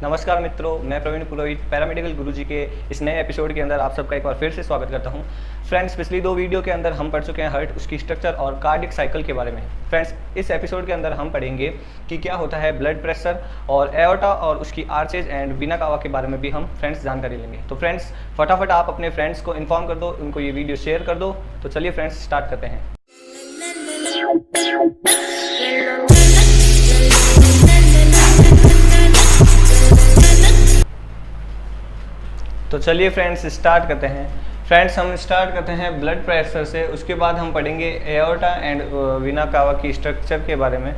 नमस्कार मित्रों, मैं प्रवीण पुरोहित पैरामेडिकल गुरुजी के इस नए एपिसोड के अंदर आप सबका एक बार फिर से स्वागत करता हूं। फ्रेंड्स, पिछली 2 वीडियो के अंदर हम पढ़ चुके हैं हार्ट, उसकी स्ट्रक्चर और कार्डियक साइकिल के बारे में। फ्रेंड्स, इस एपिसोड के अंदर हम पढ़ेंगे कि क्या होता है ब्लड प्रेशर और एओर्टा और उसकी आर्चेज एंड वीना कावा के बारे में भी हम फ्रेंड्स जानकारी लेंगे। तो फ्रेंड्स, फटाफट आप अपने फ्रेंड्स को इन्फॉर्म कर दो, उनको ये वीडियो शेयर कर दो। तो चलिए फ्रेंड्स, स्टार्ट करते हैं। तो चलिए फ्रेंड्स, स्टार्ट करते हैं। फ्रेंड्स, हम स्टार्ट करते हैं ब्लड प्रेशर से, उसके बाद हम पढ़ेंगे एओर्टा एंड वीना कावा की स्ट्रक्चर के बारे में।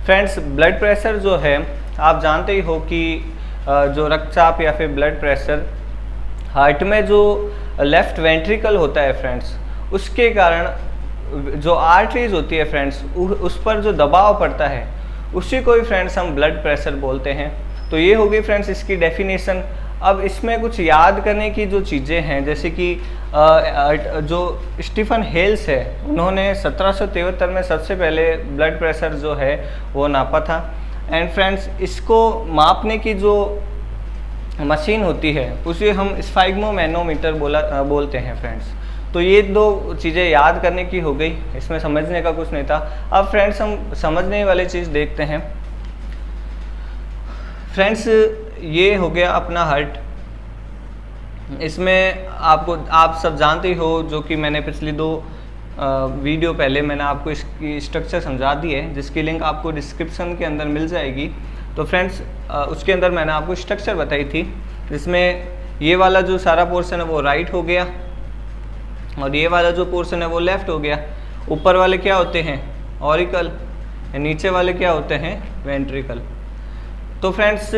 फ्रेंड्स, ब्लड प्रेशर जो है आप जानते ही हो कि जो रक्तचाप या फिर ब्लड प्रेशर हार्ट में जो लेफ्ट वेंट्रिकल होता है फ्रेंड्स, उसके कारण जो आर्टरीज होती है फ्रेंड्स, उस पर जो दबाव पड़ता है उसी को ही फ्रेंड्स हम ब्लड प्रेशर बोलते हैं। तो ये होगी फ्रेंड्स इसकी डेफिनेशन। अब इसमें कुछ याद करने की जो चीज़ें हैं, जैसे कि जो स्टीफन हेल्स है, उन्होंने 1773 में सबसे पहले ब्लड प्रेशर जो है वो नापा था। एंड फ्रेंड्स, इसको मापने की जो मशीन होती है उसे हम स्फाइग्मोमैनोमीटर बोलते हैं फ्रेंड्स। तो ये 2 चीज़ें याद करने की हो गई, इसमें समझने का कुछ नहीं था। अब फ्रेंड्स, हम समझने वाली चीज़ देखते हैं। फ्रेंड्स, ये हो गया अपना हार्ट। इसमें आप सब जानते ही हो, जो कि मैंने पिछली 2 वीडियो पहले मैंने आपको इसकी स्ट्रक्चर समझा दी है, जिसकी लिंक आपको डिस्क्रिप्शन के अंदर मिल जाएगी। तो फ्रेंड्स, उसके अंदर मैंने आपको स्ट्रक्चर बताई थी, जिसमें ये वाला जो सारा पोर्शन है वो राइट हो गया और ये वाला जो पोर्शन है वो लेफ़्ट हो गया। ऊपर वाले क्या होते हैं? ऑरिकल। नीचे वाले क्या होते हैं? वेंट्रिकल। तो फ्रेंड्स,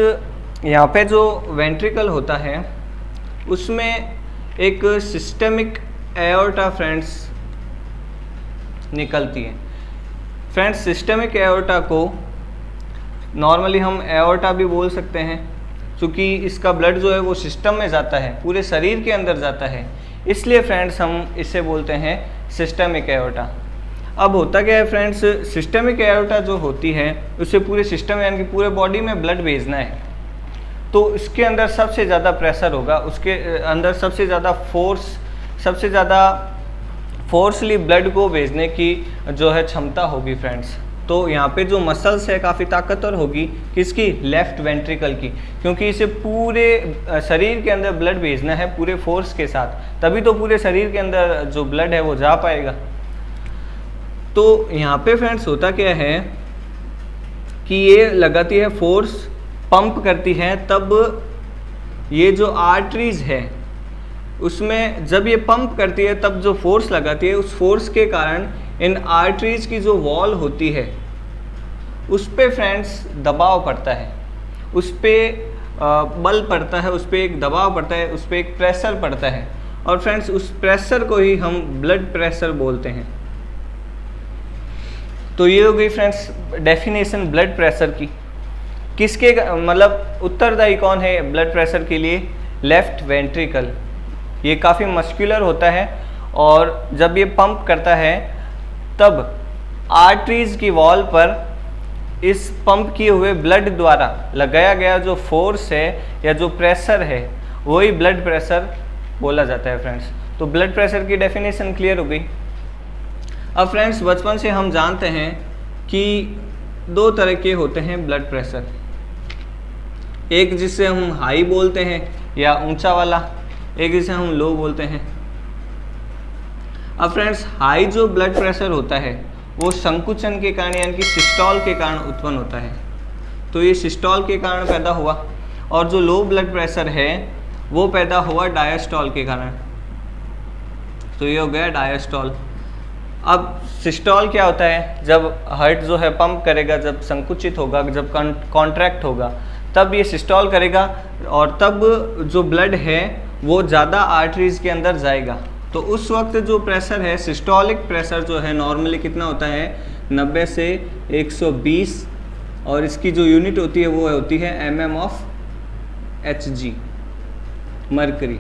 यहाँ पे जो वेंट्रिकल होता है उसमें एक सिस्टेमिक एओर्टा फ्रेंड्स निकलती है। फ्रेंड्स, सिस्टेमिक एओर्टा को नॉर्मली हम एओर्टा भी बोल सकते हैं, क्योंकि इसका ब्लड जो है वो सिस्टम में जाता है, पूरे शरीर के अंदर जाता है, इसलिए फ्रेंड्स हम इसे बोलते हैं सिस्टेमिक एओर्टा। अब होता क्या है फ्रेंड्स, सिस्टेमिक एओर्टा जो होती है उसे पूरे सिस्टम यानी कि पूरे बॉडी में ब्लड भेजना है, तो इसके अंदर सबसे ज़्यादा प्रेशर होगा, उसके अंदर सबसे ज़्यादा फोर्सली ब्लड को भेजने की जो है क्षमता होगी फ्रेंड्स। तो यहाँ पे जो मसल्स है काफ़ी ताकतवर होगी, किसकी? लेफ्ट वेंट्रिकल की, क्योंकि इसे पूरे शरीर के अंदर ब्लड भेजना है पूरे फोर्स के साथ, तभी तो पूरे शरीर के अंदर जो ब्लड है वो जा पाएगा। तो यहाँ पे फ्रेंड्स होता क्या है कि ये लगाती है फोर्स, पंप करती है, तब ये जो आर्टरीज है उसमें जब ये पंप करती है तब जो फोर्स लगाती है, उस फोर्स के कारण इन आर्टरीज की जो वॉल होती है उस पे फ्रेंड्स दबाव पड़ता है, उस पे बल पड़ता है, उस पे एक दबाव पड़ता है, उस पे एक प्रेशर पड़ता है, और फ्रेंड्स उस प्रेशर को ही हम ब्लड प्रेशर बोलते हैं। तो ये हो गई फ्रेंड्स डेफिनेशन ब्लड प्रेशर की। किसके मतलब उत्तरदायी कौन है ब्लड प्रेशर के लिए? Left ventricle. ये काफ़ी मस्कुलर होता है और जब ये पंप करता है तब आर्टरीज की वॉल पर इस पंप किए हुए ब्लड द्वारा लगाया गया जो फोर्स है या जो प्रेशर है वही ब्लड प्रेशर बोला जाता है फ्रेंड्स। तो ब्लड प्रेशर की डेफिनेशन क्लियर हो गई। अब फ्रेंड्स, बचपन से हम जानते हैं कि 2 तरह के होते हैं ब्लड प्रेशर, एक जिसे हम हाई बोलते हैं या ऊंचा वाला, एक जिसे हम लो बोलते हैं। अब फ्रेंड्स, हाई जो ब्लड प्रेशर होता है वो संकुचन के कारण यानी कि सिस्टोल के कारण उत्पन्न होता है, तो ये सिस्टोल के कारण पैदा हुआ, और जो लो ब्लड प्रेशर है वो पैदा हुआ डायस्टोल के कारण, तो ये हो गया डायस्टोल। अब सिस्टोल क्या होता है? जब हार्ट जो है पंप करेगा, जब संकुचित होगा, जब कॉन्ट्रैक्ट होगा, तब ये सिस्टोल करेगा और तब जो ब्लड है वो ज़्यादा आर्टरीज के अंदर जाएगा। तो उस वक्त जो प्रेशर है, सिस्टोलिक प्रेशर जो है नॉर्मली कितना होता है? 90 से 120, और इसकी जो यूनिट होती है वो होती है mm/Hg, मरकरी।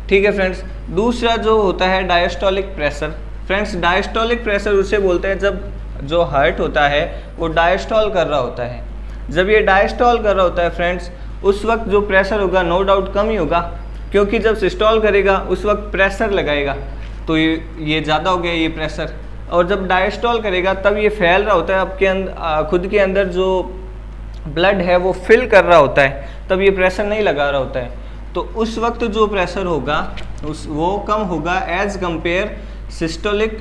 ठीक है फ्रेंड्स। दूसरा जो होता है diastolic pressure. Friends, diastolic pressure उसे बोलते हैं जब जो हार्ट होता है वो डायस्टोल कर रहा होता है, जब ये डायस्टॉल कर रहा होता है फ्रेंड्स, उस वक्त जो प्रेशर होगा नो डाउट कम ही होगा, क्योंकि जब सिस्टोल करेगा उस वक्त प्रेशर लगाएगा, तो ये ज़्यादा हो गया ये प्रेशर। और जब डायस्टॉल करेगा तब ये फैल रहा होता है आपके अंदर, खुद के अंदर जो ब्लड है वो फिल कर रहा होता है, तब ये प्रेशर नहीं लगा रहा होता है। तो उस वक्त जो प्रेशर होगा वो कम होगा एज कंपेयर सिस्टोलिक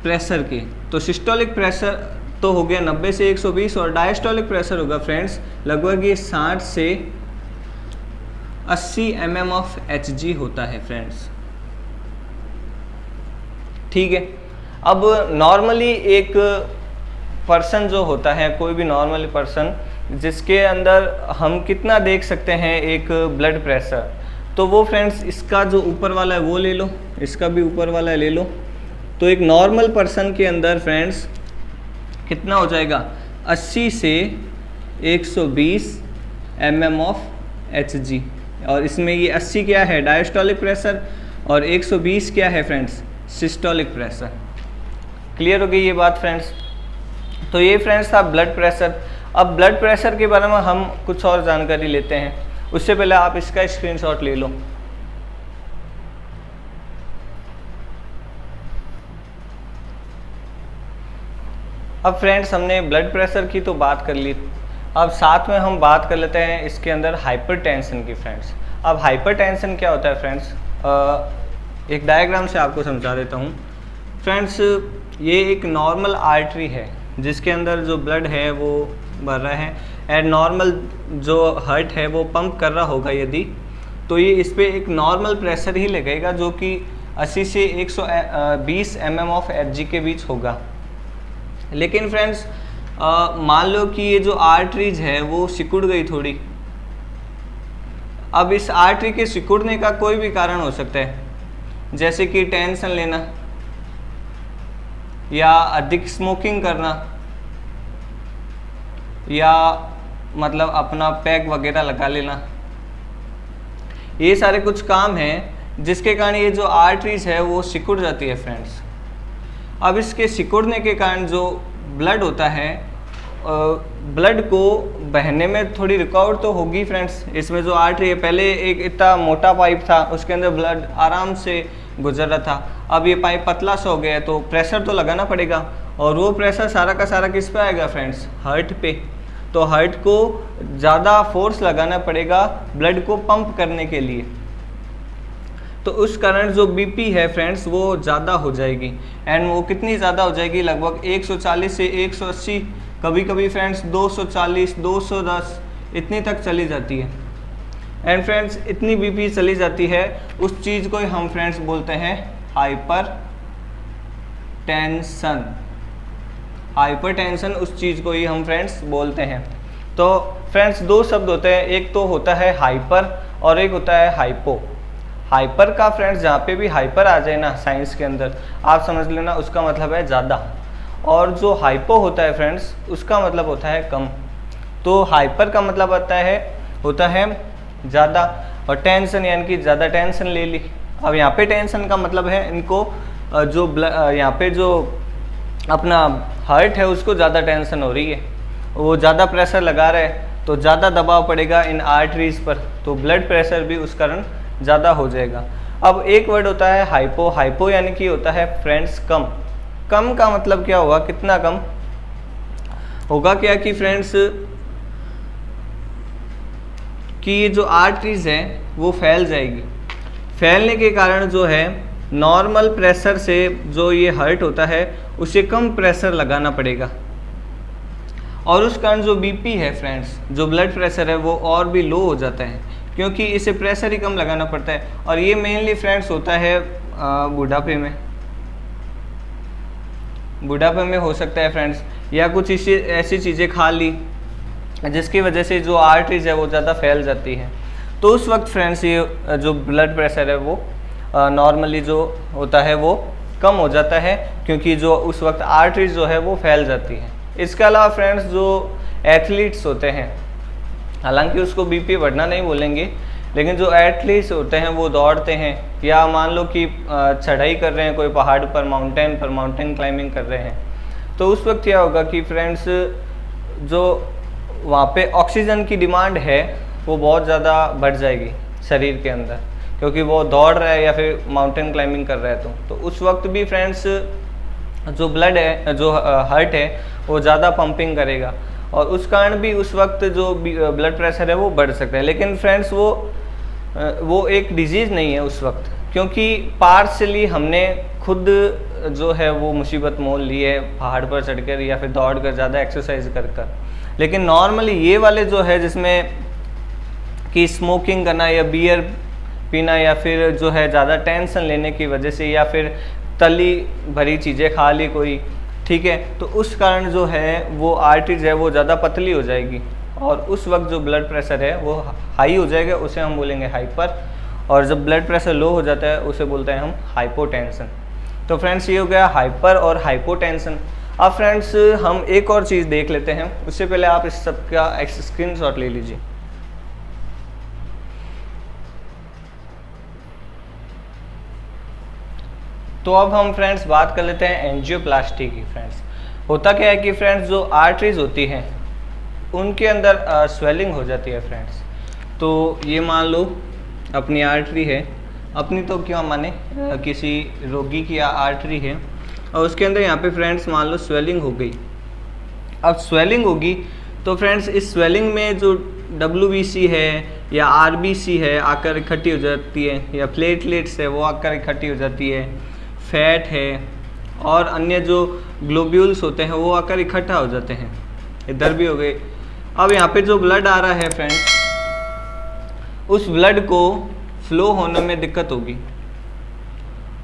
प्रेशर के। तो सिस्टोलिक प्रेशर तो हो गया 90 से 120 और डायस्टोलिक प्रेशर होगा फ्रेंड्स लगभग ये 60 से 80 mm ऑफ Hg होता है फ्रेंड्स, ठीक है। अब नॉर्मली एक पर्सन जो होता है, कोई भी नॉर्मल पर्सन जिसके अंदर हम कितना देख सकते हैं एक ब्लड प्रेशर, तो वो फ्रेंड्स इसका जो ऊपर वाला है वो ले लो, इसका भी ऊपर वाला ले लो। तो एक नॉर्मल पर्सन के अंदर फ्रेंड्स कितना हो जाएगा 80 से 120 mm ऑफ Hg, और इसमें ये 80 क्या है डायस्टोलिक प्रेशर और 120 क्या है फ्रेंड्स सिस्टोलिक प्रेशर। क्लियर हो गई ये बात फ्रेंड्स। तो ये फ्रेंड्स था ब्लड प्रेशर। अब ब्लड प्रेशर के बारे में हम कुछ और जानकारी लेते हैं, उससे पहले आप इसका स्क्रीनशॉट ले लो। अब फ्रेंड्स हमने ब्लड प्रेशर की तो बात कर ली, अब साथ में हम बात कर लेते हैं इसके अंदर हाइपरटेंशन की फ्रेंड्स। अब हाइपरटेंशन क्या होता है फ्रेंड्स, एक डायग्राम से आपको समझा देता हूँ फ्रेंड्स। ये एक नॉर्मल आर्टरी है जिसके अंदर जो ब्लड है वो भर रहा है, एंड नॉर्मल जो हार्ट है वो पंप कर रहा होगा यदि, तो ये इस पर एक नॉर्मल प्रेशर ही लगेगा जो कि 80 से 120 mm ऑफ Hg के बीच होगा। लेकिन फ्रेंड्स मान लो कि ये जो आर्टरीज है वो सिकुड़ गई थोड़ी। अब इस आर्टरी के सिकुड़ने का कोई भी कारण हो सकता है, जैसे कि टेंशन लेना या अधिक स्मोकिंग करना या मतलब अपना पैक वगैरह लगा लेना, ये सारे कुछ काम हैं जिसके कारण ये जो आर्टरीज है वो सिकुड़ जाती है फ्रेंड्स। अब इसके सिकुड़ने के कारण जो ब्लड होता है, ब्लड को बहने में थोड़ी रुकावट तो होगी फ्रेंड्स। इसमें जो आर्टरी है, पहले एक इतना मोटा पाइप था उसके अंदर ब्लड आराम से गुजर रहा था, अब ये पाइप पतला सा हो गया है, तो प्रेशर तो लगाना पड़ेगा, और वो प्रेशर सारा का सारा किस पे आएगा फ्रेंड्स हार्ट पे। तो हार्ट को ज़्यादा फोर्स लगाना पड़ेगा ब्लड को पंप करने के लिए, तो उस कारण जो बीपी है फ्रेंड्स वो ज़्यादा हो जाएगी। एंड वो कितनी ज़्यादा हो जाएगी, लगभग 140 से 180, कभी कभी फ्रेंड्स 240 210 इतनी तक चली जाती है। एंड फ्रेंड्स इतनी बीपी चली जाती है, उस चीज़ को हम फ्रेंड्स बोलते हैं हाइपर टेंशन। हाइपर टेंशन उस चीज़ को ही हम फ्रेंड्स बोलते हैं। तो फ्रेंड्स दो शब्द होते हैं, एक तो होता है हाइपर और एक होता है हाइपो। हाइपर का फ्रेंड्स जहाँ पे भी हाइपर आ जाए ना साइंस के अंदर, आप समझ लेना उसका मतलब है ज़्यादा, और जो हाइपो होता है फ्रेंड्स उसका मतलब होता है कम। तो हाइपर का मतलब होता है ज़्यादा, और टेंशन यानी कि ज़्यादा टेंशन ले ली। अब यहाँ पे टेंशन का मतलब है इनको जो यहाँ पे जो अपना हार्ट है उसको ज़्यादा टेंशन हो रही है, वो ज़्यादा प्रेशर लगा रहा है तो ज़्यादा दबाव पड़ेगा इन आर्टरीज पर, तो ब्लड प्रेशर भी उस कारण ज़्यादा हो जाएगा। अब एक वर्ड होता है हाइपो। हाइपो यानी कि होता है फ्रेंड्स कम। कम का मतलब क्या होगा, कितना कम होगा, क्या कि फ्रेंड्स कि ये जो आर्टरीज है वो फैल जाएगी। फैलने के कारण जो है नॉर्मल प्रेशर से जो ये हार्ट होता है उसे कम प्रेशर लगाना पड़ेगा, और उस कारण जो बीपी है फ्रेंड्स, जो ब्लड प्रेशर है वो और भी लो हो जाता है, क्योंकि इसे प्रेशर ही कम लगाना पड़ता है। और ये मेनली फ्रेंड्स होता है बुढ़ापे में। बुढ़ापे में हो सकता है फ्रेंड्स, या कुछ ऐसी चीज़ें खा ली जिसकी वजह से जो आर्टरीज है वो ज़्यादा फैल जाती है, तो उस वक्त फ्रेंड्स ये जो ब्लड प्रेशर है वो नॉर्मली जो होता है वो कम हो जाता है, क्योंकि जो उस वक्त आर्टरीज जो है वो फैल जाती है। इसके अलावा फ्रेंड्स जो एथलीट्स होते हैं, हालांकि उसको बीपी बढ़ना नहीं बोलेंगे, लेकिन जो एथलीट्स होते हैं वो दौड़ते हैं, या मान लो कि चढ़ाई कर रहे हैं कोई पहाड़ पर, माउंटेन क्लाइंबिंग कर रहे हैं, तो उस वक्त क्या होगा कि फ्रेंड्स जो वहाँ पे ऑक्सीजन की डिमांड है वो बहुत ज़्यादा बढ़ जाएगी शरीर के अंदर, क्योंकि वो दौड़ रहा है या फिर माउंटेन क्लाइंबिंग कर रहा है। तो उस वक्त भी फ्रेंड्स जो ब्लड है, जो हार्ट है, वो ज़्यादा पंपिंग करेगा और उस कारण भी उस वक्त जो ब्लड प्रेशर है वो बढ़ सकता है। लेकिन फ्रेंड्स वो एक डिजीज़ नहीं है उस वक्त, क्योंकि पार्शली हमने खुद जो है वो मुसीबत मोल ली है पहाड़ पर चढ़कर या फिर दौड़ कर, ज़्यादा एक्सरसाइज कर। लेकिन नॉर्मली ये वाले जो है जिसमें कि स्मोकिंग करना या बियर पीना या फिर जो है ज़्यादा टेंशन लेने की वजह से या फिर तली भरी चीज़ें खा ली कोई, ठीक है, तो उस कारण जो है वो आर्टरीज है वो ज़्यादा पतली हो जाएगी और उस वक्त जो ब्लड प्रेशर है वो हाई हो जाएगा, उसे हम बोलेंगे हाइपर। और जब ब्लड प्रेशर लो हो जाता है उसे बोलते हैं हम हाइपोटेंशन। तो फ्रेंड्स ये हो गया हाइपर और हाइपोटेंशन। अब फ्रेंड्स हम एक और चीज़ देख लेते हैं, उससे पहले आप इस सब का एक स्क्रीनशॉट ले लीजिए। तो अब हम फ्रेंड्स बात कर लेते हैं एंजियोप्लास्टी की। फ्रेंड्स होता क्या है कि फ्रेंड्स जो आर्टरीज होती हैं उनके अंदर स्वेलिंग हो जाती है फ्रेंड्स। तो ये मान लो अपनी आर्टरी है, अपनी तो क्यों माने किसी रोगी की आर्टरी है और उसके अंदर यहाँ पे फ्रेंड्स मान लो स्वेलिंग हो गई। अब स्वेलिंग होगी तो फ्रेंड्स इस स्वेलिंग में जो WBC है या RBC है आकर इकट्ठी हो जाती है, या प्लेटलेट्स है वो आकर इकट्ठी हो जाती है, फैट है और अन्य जो ग्लोब्यूल्स होते हैं वो आकर इकट्ठा हो जाते हैं। इधर भी हो गए। अब यहाँ पे जो ब्लड आ रहा है फ्रेंड्स, उस ब्लड को फ्लो होने में दिक्कत होगी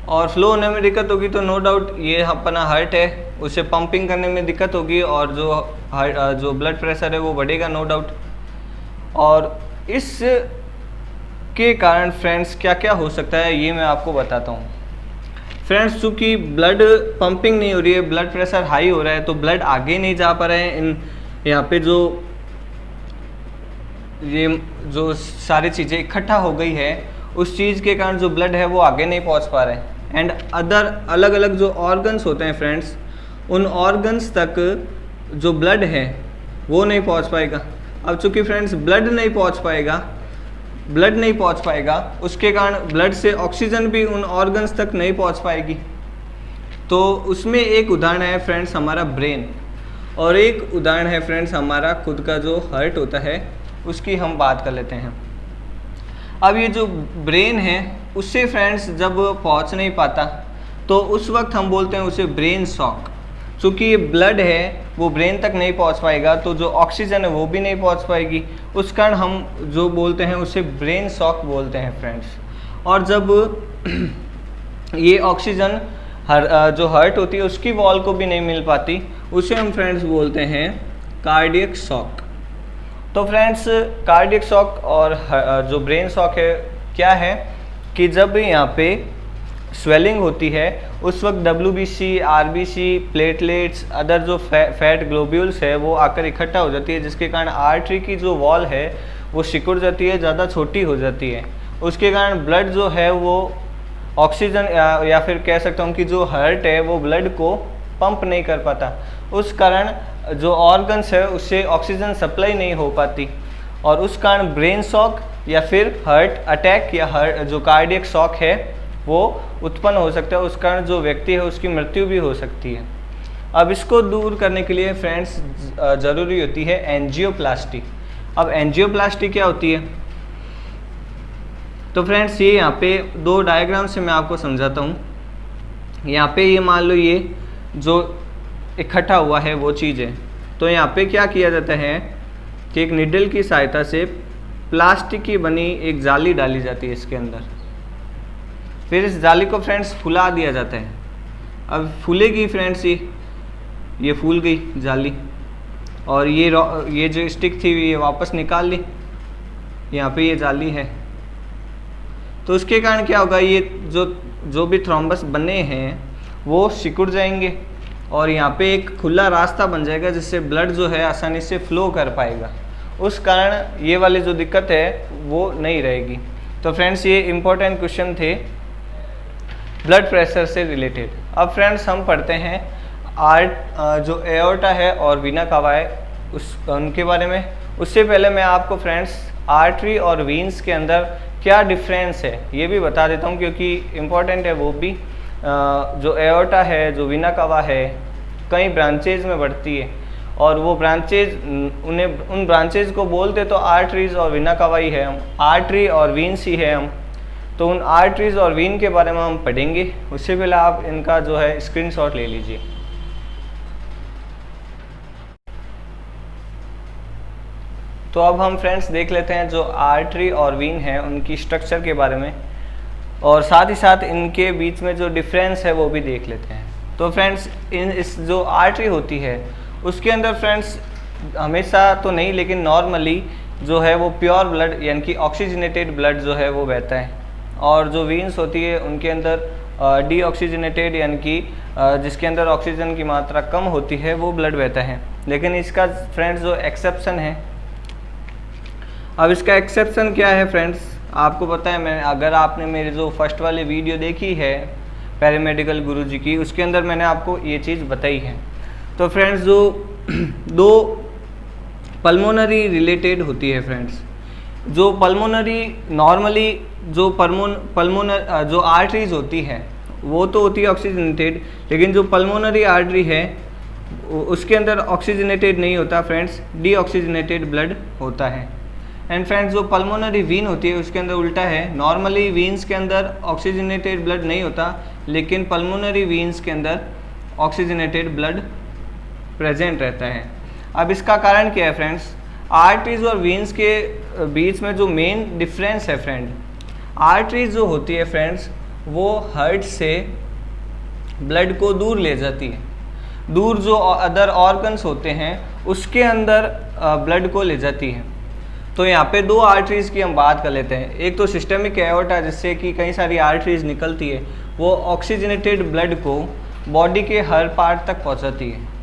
और फ्लो होने में दिक्कत होगी तो नो डाउट ये अपना हार्ट है उसे पंपिंग करने में दिक्कत होगी और जो ब्लड प्रेशर है वो बढ़ेगा नो डाउट। और इस के कारण फ्रेंड्स क्या क्या हो सकता है ये मैं आपको बताता हूँ। फ्रेंड्स चूँकि ब्लड पंपिंग नहीं हो रही है, ब्लड प्रेशर हाई हो रहा है, तो ब्लड आगे नहीं जा पा रहे हैं। इन यहाँ पे ये जो सारी चीज़ें इकट्ठा हो गई है उस चीज़ के कारण जो ब्लड है वो आगे नहीं पहुँच पा रहे हैं। एंड अदर अलग अलग जो ऑर्गन्स होते हैं फ्रेंड्स, उन ऑर्गन्स तक जो ब्लड है वो नहीं पहुँच पाएगा। अब चूँकि फ्रेंड्स ब्लड नहीं पहुँच पाएगा उसके कारण ब्लड से ऑक्सीजन भी उन ऑर्गन्स तक नहीं पहुँच पाएगी। तो उसमें एक उदाहरण है फ्रेंड्स हमारा ब्रेन और एक उदाहरण है फ्रेंड्स हमारा खुद का जो हार्ट होता है, उसकी हम बात कर लेते हैं। अब ये जो ब्रेन है उससे फ्रेंड्स जब पहुंच नहीं पाता तो उस वक्त हम बोलते हैं उसे ब्रेन शॉक। चूँकि ये ब्लड है वो ब्रेन तक नहीं पहुंच पाएगा तो जो ऑक्सीजन है वो भी नहीं पहुंच पाएगी, उस कारण हम जो बोलते हैं उसे ब्रेन शॉक बोलते हैं फ्रेंड्स। और जब ये ऑक्सीजन जो हार्ट होती है उसकी वॉल को भी नहीं मिल पाती, उसे हम फ्रेंड्स बोलते हैं कार्डियक शॉक। तो फ्रेंड्स कार्डियक शॉक और जो ब्रेन शॉक है क्या है कि जब यहाँ पे स्वेलिंग होती है उस वक्त WBC, RBC, प्लेटलेट्स, अदर जो फैट ग्लोब्यूल्स है वो आकर इकट्ठा हो जाती है, जिसके कारण आर्टरी की जो वॉल है वो सिकुड़ जाती है, ज़्यादा छोटी हो जाती है। उसके कारण ब्लड जो है वो ऑक्सीजन या फिर कह सकता हूँ कि जो हार्ट है वो ब्लड को पंप नहीं कर पाता, उस कारण जो ऑर्गन्स है उससे ऑक्सीजन सप्लाई नहीं हो पाती और उस कारण ब्रेन शॉक या फिर हार्ट अटैक या हार्ट जो कार्डियक शॉक है वो उत्पन्न हो सकता है। उस कारण जो व्यक्ति है उसकी मृत्यु भी हो सकती है। अब इसको दूर करने के लिए फ्रेंड्स ज़रूरी होती है एंजियोप्लास्टी। अब एंजियोप्लास्टी क्या होती है? तो फ्रेंड्स ये यहाँ पे दो डायग्राम से मैं आपको समझाता हूँ। यहाँ पे ये मान लो ये जो इकट्ठा हुआ है वो चीज़ है, तो यहाँ पे क्या किया जाता है कि एक निडल की सहायता से प्लास्टिक की बनी एक जाली डाली जाती है इसके अंदर, फिर इस जाली को फ्रेंड्स फुला दिया जाता है। अब फूलेगी फ्रेंड्स, ये फूल गई जाली और ये जो स्टिक थी ये वापस निकाल ली, यहाँ पे ये जाली है। तो उसके कारण क्या होगा, ये जो भी थ्रोम्बस बने हैं वो सिकुड़ जाएंगे और यहाँ पे एक खुला रास्ता बन जाएगा जिससे ब्लड जो है आसानी से फ्लो कर पाएगा। उस कारण ये वाली जो दिक्कत है वो नहीं रहेगी। तो फ्रेंड्स ये इम्पोर्टेंट क्वेश्चन थे ब्लड प्रेशर से रिलेटेड। अब फ्रेंड्स हम पढ़ते हैं जो एओर्टा है और वीना कावा है उनके बारे में। उससे पहले मैं आपको फ्रेंड्स आर्टरी और वीन्स के अंदर क्या डिफरेंस है ये भी बता देता हूँ, क्योंकि इम्पॉर्टेंट है वो भी। जो एओर्टा है, जो वीना कावा है, कई ब्रांचेज में बढ़ती है और वो ब्रांचेज उन ब्रांचेज को बोलते तो आर्टरीज और वीना कावा ही है, हम आर्टरी और वीन्स ही है हम। तो उन आर्टरीज और वीन के बारे में हम पढ़ेंगे। उससे पहले आप इनका जो है स्क्रीनशॉट ले लीजिए। तो अब हम फ्रेंड्स देख लेते हैं जो आर्टरी और वीन है उनकी स्ट्रक्चर के बारे में, और साथ ही साथ इनके बीच में जो डिफरेंस है वो भी देख लेते हैं। तो फ्रेंड्स इस जो आर्टरी होती है उसके अंदर फ्रेंड्स हमेशा तो नहीं लेकिन नॉर्मली जो है वो प्योर ब्लड यानी कि ऑक्सीजनेटेड ब्लड जो है वो बहता है, और जो वीन्स होती है उनके अंदर डीऑक्सीजनेटेड यानी कि जिसके अंदर ऑक्सीजन की मात्रा कम होती है वो ब्लड बहता है। लेकिन इसका फ्रेंड्स जो एक्सेप्शन है, अब इसका एक्सेप्शन क्या है फ्रेंड्स आपको पता है। मैं अगर आपने मेरी जो फर्स्ट वाली वीडियो देखी है पैरामेडिकल गुरुजी की, उसके अंदर मैंने आपको ये चीज़ बताई है। तो फ्रेंड्स जो दो पल्मोनरी रिलेटेड होती है फ्रेंड्स, जो पल्मोनरी नॉर्मली जो जो आर्टरीज होती है वो तो होती है ऑक्सीजनेटेड, लेकिन जो पल्मोनरी आर्टरी है उसके अंदर ऑक्सीजनेटेड नहीं होता फ्रेंड्स, डीऑक्सीजनेटेड ब्लड होता है। एंड फ्रेंड्स जो पल्मोनरी वीन होती है उसके अंदर उल्टा है, नॉर्मली वीन्स के अंदर ऑक्सीजनेटेड ब्लड नहीं होता, लेकिन पल्मोनरी वीन्स के अंदर ऑक्सीजनेटेड ब्लड प्रेजेंट रहता है। अब इसका कारण क्या है फ्रेंड्स, आर्टरीज और वीन्स के बीच में जो मेन डिफरेंस है फ्रेंड, आर्टरीज जो होती है फ्रेंड्स वो हार्ट से ब्लड को दूर ले जाती है, दूर जो अदर ऑर्गन्स होते हैं उसके अंदर ब्लड को ले जाती है। तो यहाँ पे दो आर्टरीज की हम बात कर लेते हैं। एक तो सिस्टेमिक एओर्टा जिससे कि कई सारी आर्टरीज निकलती है, वो ऑक्सीजनेटेड ब्लड को बॉडी के हर पार्ट तक पहुँचाती है।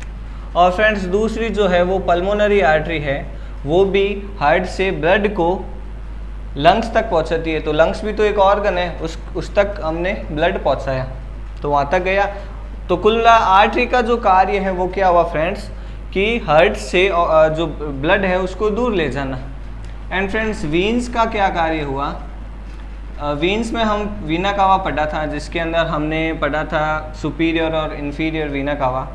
और फ्रेंड्स दूसरी जो है वो पल्मोनरी आर्टरी है, वो भी हार्ट से ब्लड को लंग्स तक पहुँचाती है। तो लंग्स भी तो एक ऑर्गन है, उस तक हमने ब्लड पहुँचाया तो वहाँ तक गया। तो कुल आर्टरी का जो कार्य है वो क्या हुआ फ्रेंड्स कि हार्ट से जो ब्लड है उसको दूर ले जाना। एंड फ्रेंड्स वीन्स का क्या कार्य हुआ, वीन्स में हम वीना कावा पढ़ा था, जिसके अंदर हमने पढ़ा था सुपीरियर और इन्फीरियर वीना कावा।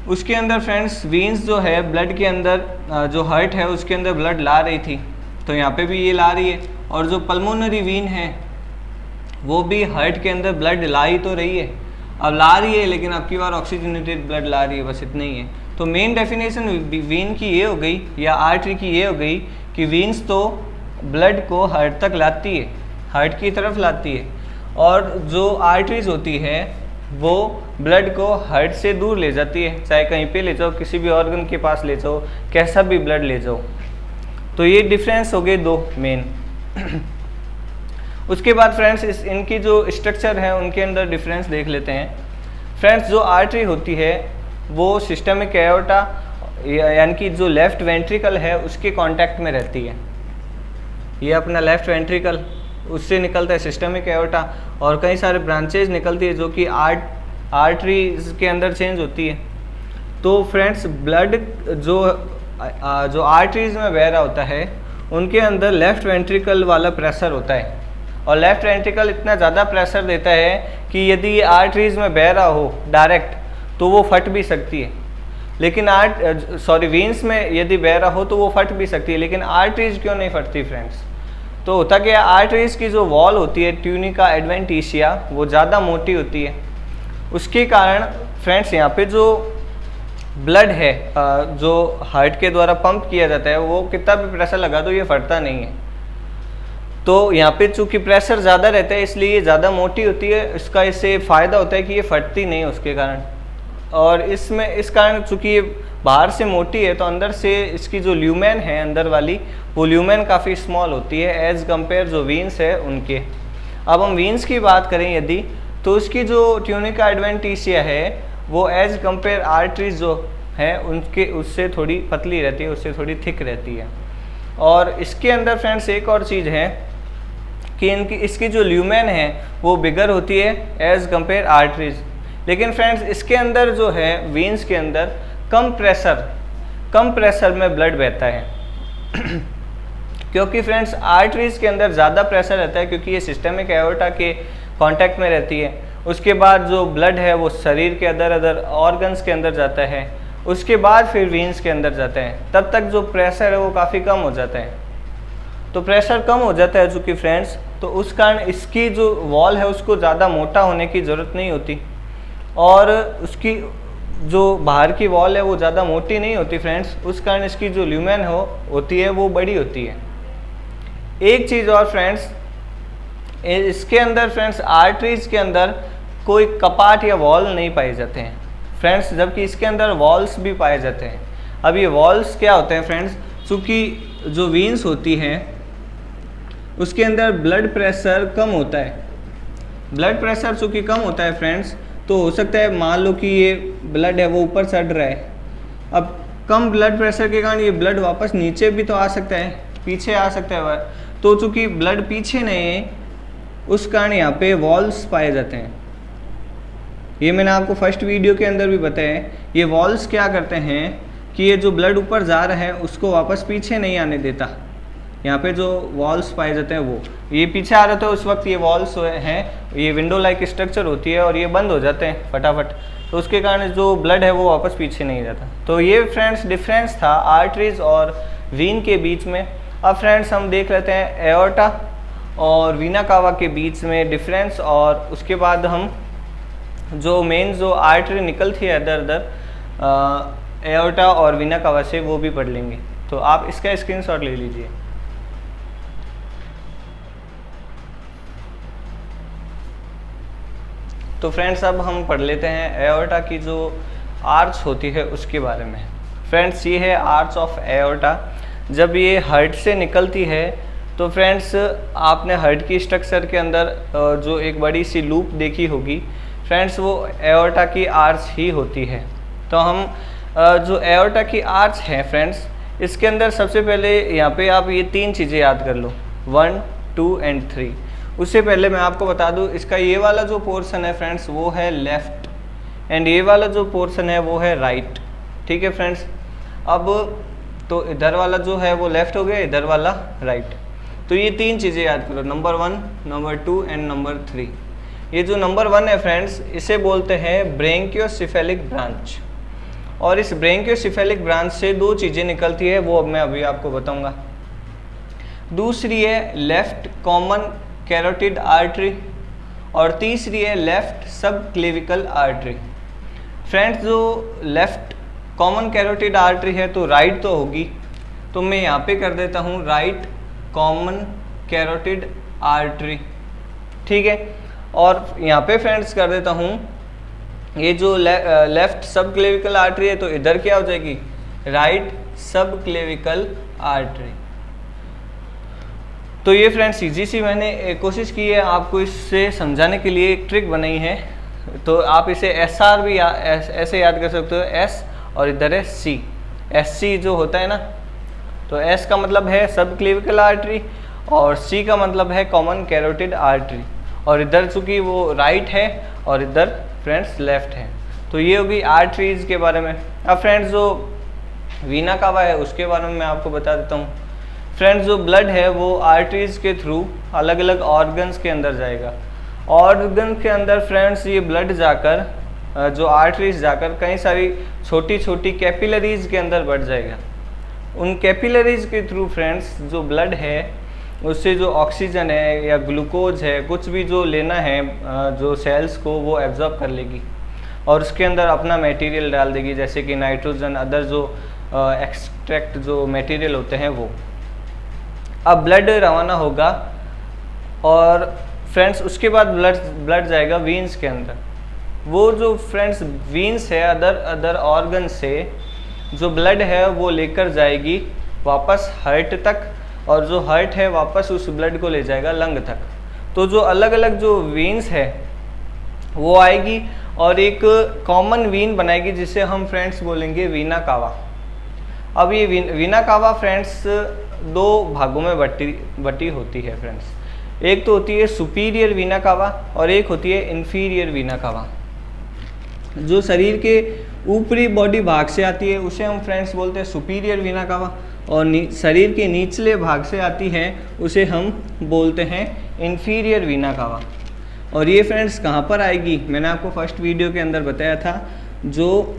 उसके अंदर फ्रेंड्स वीन्स जो है ब्लड के अंदर जो हार्ट है उसके अंदर ब्लड ला रही थी, तो यहाँ पे भी ये ला रही है। और जो पल्मोनरी वीन है वो भी हार्ट के अंदर ब्लड ला ही तो रही है, अब ला रही है लेकिन अब की बार ऑक्सीजनेटेड ब्लड ला रही है, बस इतना ही है। तो मेन डेफिनेशन वीन की ये हो गई या आर्टरी की ये हो गई कि वीन्स तो ब्लड को हार्ट तक लाती है, हार्ट की तरफ लाती है, और जो आर्टरीज होती है वो ब्लड को हार्ट से दूर ले जाती है, चाहे कहीं पे ले जाओ, किसी भी ऑर्गन के पास ले जाओ, कैसा भी ब्लड ले जाओ। तो ये डिफरेंस हो गए दो मेन। उसके बाद फ्रेंड्स इनकी जो स्ट्रक्चर है उनके अंदर डिफरेंस देख लेते हैं। फ्रेंड्स जो आर्टरी होती है वो सिस्टमिक एओर्टा यानी कि जो लेफ्ट वेंट्रिकल है उसके कांटेक्ट में रहती है। ये अपना लेफ्ट वेंट्रिकल, उससे निकलता है सिस्टमिक एओर्टा, और कई सारे ब्रांचेज निकलती है जो कि आर्टरीज के अंदर चेंज होती है। तो फ्रेंड्स ब्लड जो आर्टरीज में बह रहा होता है उनके अंदर लेफ्ट वेंट्रिकल वाला प्रेशर होता है, और लेफ्ट वेंट्रिकल इतना ज़्यादा प्रेशर देता है कि यदि आर्टरीज में बह रहा हो डायरेक्ट तो वो फट भी सकती है, लेकिन वीन्स में यदि बह रहा हो तो वो फट भी सकती है, लेकिन आर्टरीज क्यों नहीं फटती फ्रेंड्स। तो होता क्या है, आर्टरीज की जो वॉल होती है ट्यूनिका एडवेंटिशिया वो ज़्यादा मोटी होती है, उसके कारण फ्रेंड्स यहाँ पे जो ब्लड है जो हार्ट के द्वारा पंप किया जाता है वो कितना भी प्रेशर लगा दो ये फटता नहीं है। तो यहाँ पे चूँकि प्रेशर ज़्यादा रहता है इसलिए ये ज़्यादा मोटी होती है, इसका इससे फ़ायदा होता है कि ये फटती नहीं उसके कारण। और इसमें इस कारण चूँकि ये बाहर से मोटी है तो अंदर से इसकी जो ल्यूमेन है अंदर वाली वो ल्यूमेन काफ़ी स्मॉल होती है एज़ कम्पेयर जो वीन्स है उनके। अब हम वीन्स की बात करें यदि, तो उसकी जो ट्यूनिका एडवेंटिशिया है वो एज़ कम्पेयर आर्टरीज जो है उनके उससे थोड़ी पतली रहती है, उससे थोड़ी थिक रहती है। और इसके अंदर फ्रेंड्स एक और चीज़ है कि इसकी जो ल्यूमेन है वो बिगर होती है एज़ कम्पेयर आर्टरीज, लेकिन फ्रेंड्स इसके अंदर जो है वीन्स के अंदर कम प्रेशर कम प्रेशर में ब्लड बहता है क्योंकि फ्रेंड्स आर्टरीज के अंदर ज़्यादा प्रेशर रहता है, क्योंकि ये सिस्टमिक एओर्टा के कांटेक्ट में रहती है। उसके बाद जो ब्लड है वो शरीर के अदर ऑर्गन्स के अंदर जाता है, उसके बाद फिर वीन्स के अंदर जाता है। तब तक जो प्रेशर है वो काफ़ी कम हो जाता है। तो प्रेशर कम हो जाता है चूँकि फ्रेंड्स, तो उस कारण इसकी जो वॉल है उसको ज़्यादा मोटा होने की ज़रूरत नहीं होती, और उसकी जो बाहर की वॉल है वो ज़्यादा मोटी नहीं होती फ्रेंड्स। उस कारण इसकी जो ल्यूमेन होती है वो बड़ी होती है। एक चीज़ और फ्रेंड्स, इसके अंदर फ्रेंड्स आर्टरीज के अंदर कोई कपाट या वॉल नहीं पाए जाते हैं फ्रेंड्स, जबकि इसके अंदर वॉल्स भी पाए जाते हैं। अब ये वॉल्स क्या होते हैं फ्रेंड्स, चूँकि जो वीन्स होती हैं उसके अंदर ब्लड प्रेशर कम होता है। ब्लड प्रेशर चूँकि कम होता है फ्रेंड्स, तो हो सकता है मान लो कि ये ब्लड है वो ऊपर चढ़ रहा है। अब कम ब्लड प्रेशर के कारण ये ब्लड वापस नीचे भी तो आ सकता है, पीछे आ सकता है। तो चूँकि ब्लड पीछे नहीं है उस कारण यहाँ पे वॉल्स पाए जाते हैं। ये मैंने आपको फर्स्ट वीडियो के अंदर भी बताया है। ये वॉल्स क्या करते हैं कि ये जो ब्लड ऊपर जा रहा है उसको वापस पीछे नहीं आने देता। यहाँ पे जो वॉल्स पाए जाते हैं वो ये पीछे आ रहे थे उस वक्त ये वॉल्स हैं, ये विंडो लाइक स्ट्रक्चर होती है और ये बंद हो जाते हैं फटाफट, तो उसके कारण जो ब्लड है वो वापस पीछे नहीं जाता। तो ये फ्रेंड्स डिफरेंस था आर्टरीज और वीन के बीच में। अब फ्रेंड्स हम देख लेते हैं एओर्टा और वीना कावा के बीच में डिफरेंस, और उसके बाद हम जो मेन जो आर्टरी निकलती है अदर एओर्टा और वीना कावा से वो भी पढ़ लेंगे। तो आप इसका स्क्रीनशॉट ले लीजिए। तो फ्रेंड्स अब हम पढ़ लेते हैं एओर्टा की जो आर्च होती है उसके बारे में। फ्रेंड्स ये है आर्च ऑफ एओर्टा। जब ये हार्ट से निकलती है तो फ्रेंड्स आपने हार्ट की स्ट्रक्चर के अंदर जो एक बड़ी सी लूप देखी होगी फ्रेंड्स, वो एओर्टा की आर्च ही होती है। तो हम जो एओर्टा की आर्च है फ्रेंड्स, इसके अंदर सबसे पहले यहाँ पे आप ये 3 चीज़ें याद कर लो, 1, 2 एंड 3। उससे पहले मैं आपको बता दूं इसका ये वाला जो पोर्शन है फ्रेंड्स वो है लेफ़्ट, एंड ये वाला जो पोर्शन है वो है राइट। ठीक है फ्रेंड्स। अब तो इधर वाला जो है वो लेफ़्ट हो गया, इधर वाला राइट। तो ये 3 चीज़ें याद करो, नंबर 1, नंबर 2 एंड नंबर 3। ये जो नंबर 1 है फ्रेंड्स इसे बोलते हैं ब्रेंकियोसेफेलिक ब्रांच, और इस ब्रेंकियोसेफेलिक ब्रांच से 2 चीज़ें निकलती है, वो अब मैं अभी आपको बताऊँगा। दूसरी है लेफ़्ट कॉमन कैरोटिड आर्टरी, और तीसरी है लेफ़्ट सब क्लेविकल आर्टरी। फ्रेंड्स जो लेफ़्ट कॉमन कैरोटिड आर्टरी है तो राइट तो होगी, तो मैं यहाँ पे कर देता हूँ राइट कॉमन कैरोटिड आर्टरी। ठीक है, और यहाँ पे फ्रेंड्स कर देता हूँ ये जो लेफ़्ट सब क्लेविकल आर्टरी है तो इधर क्या हो जाएगी, राइट सब क्लेविकल आर्टरी। तो ये फ्रेंड्स इजी सी मैंने कोशिश की है आपको इससे समझाने के लिए, एक ट्रिक बनाई है। तो आप इसे SR भी ऐसे याद कर सकते हो, S और इधर है C। SC जो होता है ना, तो S का मतलब है सब क्लेविकल आर्टरी और C का मतलब है कॉमन कैरोटिड आर्टरी, और इधर चूँकि वो राइट है और इधर फ्रेंड्स लेफ्ट है। तो ये होगी आर्टरीज के बारे में। अब फ्रेंड्स जो वीना कावा है उसके बारे में मैं आपको बता देता हूँ। फ्रेंड्स जो ब्लड है वो आर्टरीज के थ्रू अलग अलग ऑर्गन्स के अंदर जाएगा। ऑर्गन के अंदर फ्रेंड्स ये ब्लड जाकर जो आर्टरीज जाकर कई सारी छोटी छोटी कैपिलरीज के अंदर बढ़ जाएगा। उन कैपिलरीज के थ्रू फ्रेंड्स जो ब्लड है उससे जो ऑक्सीजन है या ग्लूकोज है कुछ भी जो लेना है जो सेल्स को, वो एब्जॉर्ब कर लेगी और उसके अंदर अपना मटेरियल डाल देगी, जैसे कि नाइट्रोजन, अदर जो एक्सट्रैक्ट जो मटेरियल होते हैं वो। अब ब्लड रवाना होगा और फ्रेंड्स उसके बाद ब्लड जाएगा वीन्स के अंदर। वो जो फ्रेंड्स वीन्स है अदर ऑर्गन से जो ब्लड है वो लेकर जाएगी वापस हार्ट तक, और जो हार्ट है वापस उस ब्लड को ले जाएगा लंग तक। तो जो अलग अलग जो वीन्स है वो आएगी और एक कॉमन वीन बनाएगी जिसे हम फ्रेंड्स बोलेंगे वीना कावा। अब ये वीना कावा फ्रेंड्स दो भागों में बटी होती है फ्रेंड्स। एक तो होती है सुपीरियर वीना कावा और एक होती है इन्फीरियर वीना कावा। जो शरीर के ऊपरी बॉडी भाग से आती है उसे हम फ्रेंड्स बोलते हैं सुपीरियर वीना कावा, और शरीर के निचले भाग से आती है उसे हम बोलते हैं इन्फीरियर वीना कावा। और ये फ्रेंड्स कहाँ पर आएगी, मैंने आपको फर्स्ट वीडियो के अंदर बताया था, जो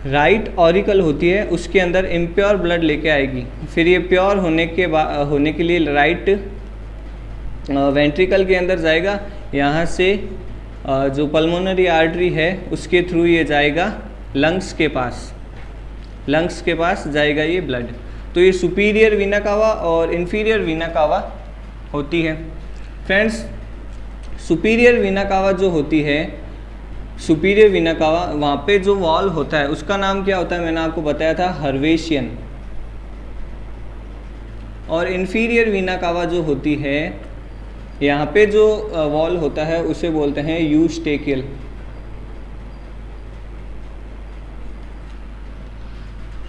राइट ऑरिकल होती है उसके अंदर इम्प्योर ब्लड लेके आएगी। फिर ये प्योर होने के लिए राइट वेंट्रिकल के अंदर जाएगा, यहाँ से जो पल्मोनरी आर्टरी है उसके थ्रू ये जाएगा लंग्स के पास जाएगा ये ब्लड। तो ये सुपीरियर वीना कावा और इन्फीरियर वीना कावा होती है। फ्रेंड्स सुपीरियर वीना कावा जो होती है, सुपीरियर वीना कावा, वहाँ पे जो वॉल होता है उसका नाम क्या होता है, मैंने आपको बताया था हर्वेशियन। और इन्फीरियर वीना कावा जो होती है, यहाँ पे जो वॉल होता है उसे बोलते हैं यूस्टेकियल।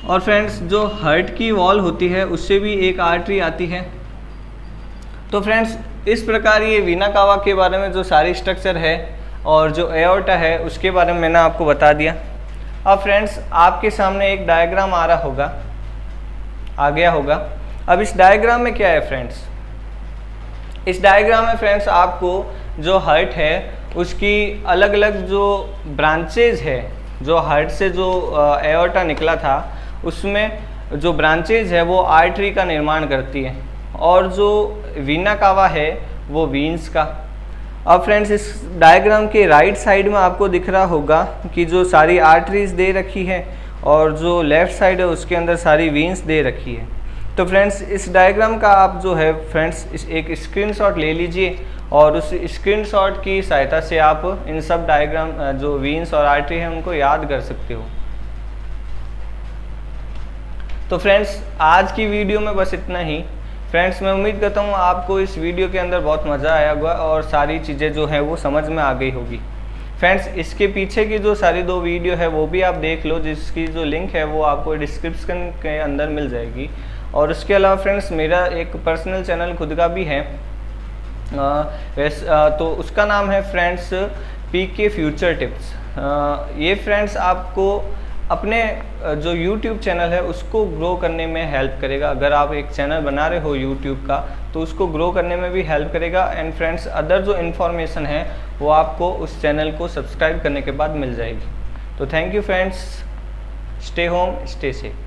और फ्रेंड्स जो हार्ट की वॉल होती है उससे भी एक आर्टरी आती है। तो फ्रेंड्स इस प्रकार ये वीना कावा के बारे में जो सारी स्ट्रक्चर है और जो एओर्टा है उसके बारे में मैंने आपको बता दिया। अब फ्रेंड्स आपके सामने एक डायग्राम आ गया होगा। अब इस डायग्राम में क्या है फ्रेंड्स, इस डायग्राम में फ्रेंड्स आपको जो हार्ट है उसकी अलग अलग जो ब्रांचेज है, जो हार्ट से जो एओर्टा निकला था उसमें जो ब्रांचेज है वो आर्टरी का निर्माण करती है, और जो वीना कावा है वो वीन्स का। अब फ्रेंड्स इस डायग्राम के राइट साइड में आपको दिख रहा होगा कि जो सारी आर्टरीज दे रखी है और जो लेफ़्ट साइड है उसके अंदर सारी वीन्स दे रखी है। तो फ्रेंड्स इस डायग्राम का आप जो है फ्रेंड्स एक स्क्रीनशॉट ले लीजिए, और उस स्क्रीनशॉट की सहायता से आप इन सब डायग्राम जो वीन्स और आर्टरी है उनको याद कर सकते हो। तो फ्रेंड्स आज की वीडियो में बस इतना ही। फ्रेंड्स मैं उम्मीद करता हूँ आपको इस वीडियो के अंदर बहुत मज़ा आया होगा और सारी चीज़ें जो है वो समझ में आ गई होगी। फ्रेंड्स इसके पीछे की जो सारी 2 वीडियो है वो भी आप देख लो, जिसकी जो लिंक है वो आपको डिस्क्रिप्शन के अंदर मिल जाएगी। और उसके अलावा फ्रेंड्स मेरा एक पर्सनल चैनल खुद का भी है, तो उसका नाम है फ्रेंड्स पीके फ्यूचर टिप्स। ये फ्रेंड्स आपको अपने जो YouTube चैनल है उसको ग्रो करने में हेल्प करेगा। अगर आप एक चैनल बना रहे हो YouTube का तो उसको ग्रो करने में भी हेल्प करेगा। एंड फ्रेंड्स अदर जो इन्फॉर्मेशन है वो आपको उस चैनल को सब्सक्राइब करने के बाद मिल जाएगी। तो thank you friends, stay home stay safe.